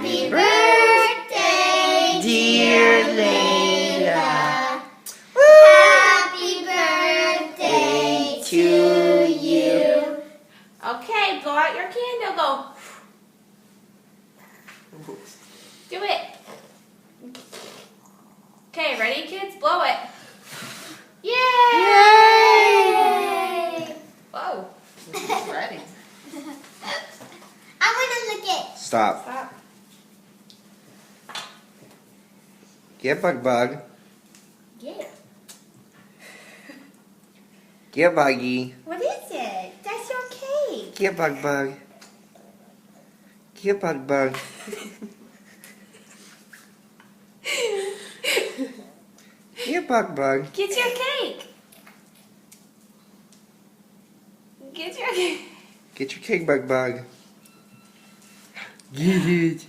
Happy birthday, dear Layla. Happy birthday to you. Okay, blow out your candle. Go. Do it. Okay, ready, kids? Blow it. Yay! Yay! Whoa. She's ready. I'm gonna lick it. Stop. Stop. Get Bug. Yeah. Get Buggy. What is it? That's your cake. Get Bug. Get Bug. Get Bug. Get your cake. Get your cake. Get your cake, Bug. Get it.